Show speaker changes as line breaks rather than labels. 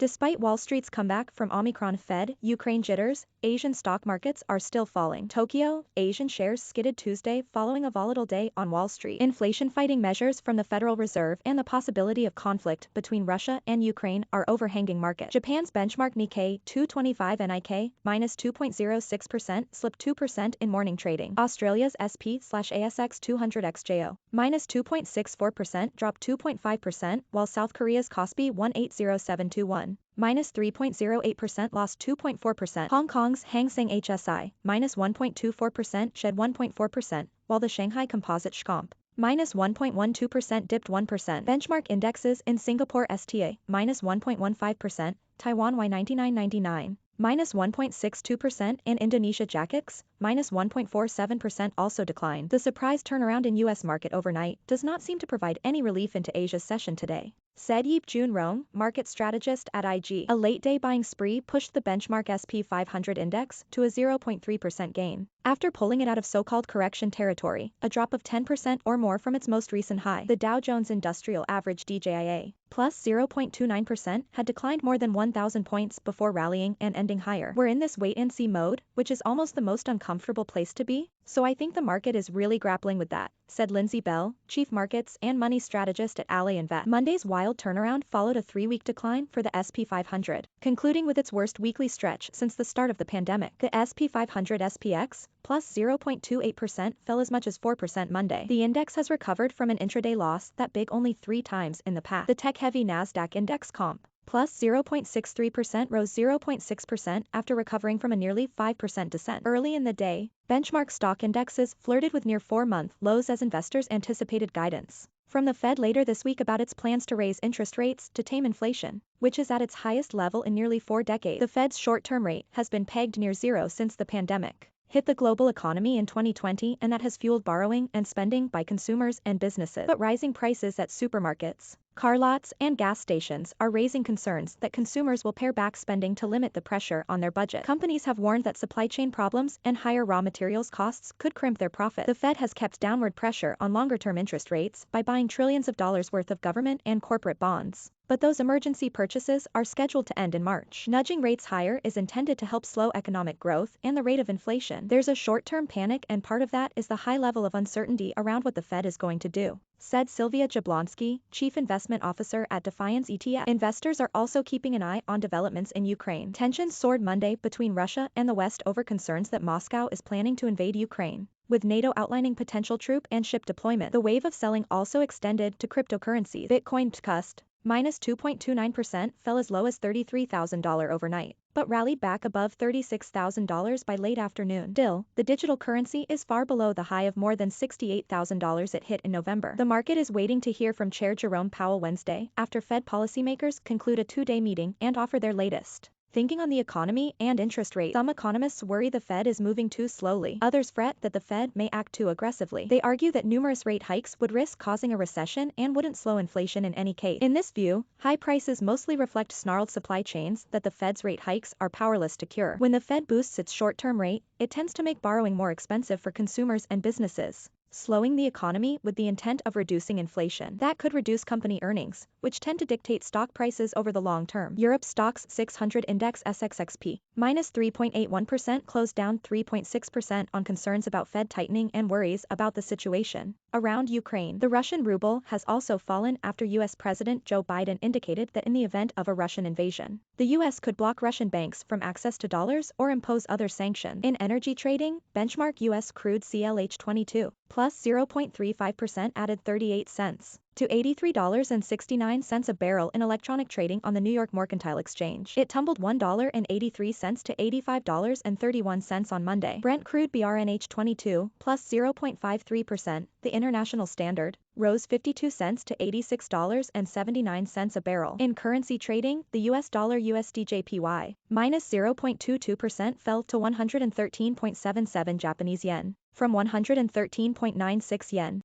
Despite Wall Street's comeback from Omicron FED, Ukraine jitters, Asian stock markets are still falling. Tokyo, Asian shares skidded Tuesday following a volatile day on Wall Street. Inflation-fighting measures from the Federal Reserve and the possibility of conflict between Russia and Ukraine are overhanging markets. Japan's benchmark Nikkei 225 Nikkei, minus 2.06%, slipped 2% in morning trading. Australia's SP/ASX 200 XJO, minus 2.64%, dropped 2.5%, while South Korea's Kospi 180721, minus 3.08%, lost 2.4%. Hong Kong's Hang Seng HSI, minus 1.24%, shed 1.4%, while the Shanghai Composite Scomp, minus 1.12%, dipped 1%. Benchmark indexes in Singapore STA, minus 1.15%, Taiwan Y9999, minus 1.62%, and Indonesia JAKIX, minus 1.47% also declined. The surprise turnaround in U.S. market overnight does not seem to provide any relief into Asia's session today, said Yip Jun Rong, market strategist at IG. A late-day buying spree pushed the benchmark SP 500 index to a 0.3% gain, after pulling it out of so-called correction territory, a drop of 10% or more from its most recent high. The Dow Jones Industrial Average DJIA, plus 0.29%, had declined more than 1,000 points before rallying and ending higher. We're in this wait-and-see mode, which is almost the most uncomfortable place to be, so I think the market is really grappling with that, said Lindsay Bell, chief markets and money strategist at Ally Invest. Monday's wild turnaround followed a 3-week decline for the SP 500, concluding with its worst weekly stretch since the start of the pandemic. The SP 500 SPX, plus 0.28%, fell as much as 4% Monday. The index has recovered from an intraday loss that big only 3 times in the past. The tech-heavy Nasdaq index comp, plus 0.63%, rose 0.6% after recovering from a nearly 5% descent. Early in the day, benchmark stock indexes flirted with near 4-month lows as investors anticipated guidance from the Fed later this week about its plans to raise interest rates to tame inflation, which is at its highest level in nearly 4 decades. The Fed's short-term rate has been pegged near zero since the pandemic hit the global economy in 2020, and that has fueled borrowing and spending by consumers and businesses. But rising prices at supermarkets, car lots, and gas stations are raising concerns that consumers will pare back spending to limit the pressure on their budget. Companies have warned that supply chain problems and higher raw materials costs could crimp their profit. The Fed has kept downward pressure on longer-term interest rates by buying trillions of dollars worth of government and corporate bonds, but those emergency purchases are scheduled to end in March. Nudging rates higher is intended to help slow economic growth and the rate of inflation. There's a short-term panic, and part of that is the high level of uncertainty around what the Fed is going to do, said Sylvia Jablonski, chief investment officer at Defiance ETF. Investors are also keeping an eye on developments in Ukraine. Tensions soared Monday between Russia and the West over concerns that Moscow is planning to invade Ukraine, with NATO outlining potential troop and ship deployment. The wave of selling also extended to cryptocurrencies. Bitcoin TCUST, minus 2.29%, fell as low as $33,000 overnight, but rallied back above $36,000 by late afternoon. Still, the digital currency is far below the high of more than $68,000 it hit in November. The market is waiting to hear from Chair Jerome Powell Wednesday after Fed policymakers conclude a 2-day meeting and offer their latest thinking on the economy and interest rates. Some economists worry the Fed is moving too slowly. Others fret that the Fed may act too aggressively. They argue that numerous rate hikes would risk causing a recession and wouldn't slow inflation in any case. In this view, high prices mostly reflect snarled supply chains that the Fed's rate hikes are powerless to cure. When the Fed boosts its short-term rate, it tends to make borrowing more expensive for consumers and businesses, slowing the economy with the intent of reducing inflation. That could reduce company earnings, which tend to dictate stock prices over the long term. Europe's Stoxx 600 index SXXP, minus 3.81%, closed down 3.6% on concerns about Fed tightening and worries about the situation around Ukraine. The Russian ruble has also fallen after U.S. President Joe Biden indicated that in the event of a Russian invasion, the U.S. could block Russian banks from access to dollars or impose other sanctions. In energy trading, benchmark U.S. crude CLH22, plus 0.35%, added 38 cents to $83.69 a barrel in electronic trading on the New York Mercantile Exchange. It tumbled $1.83 to $85.31 on Monday. Brent crude BRNH22, plus 0.53%, the international standard, rose 52 cents to $86.79 a barrel. In currency trading, the US dollar USD/JPY, minus 0.22%, fell to 113.77 Japanese yen, from 113.96 yen.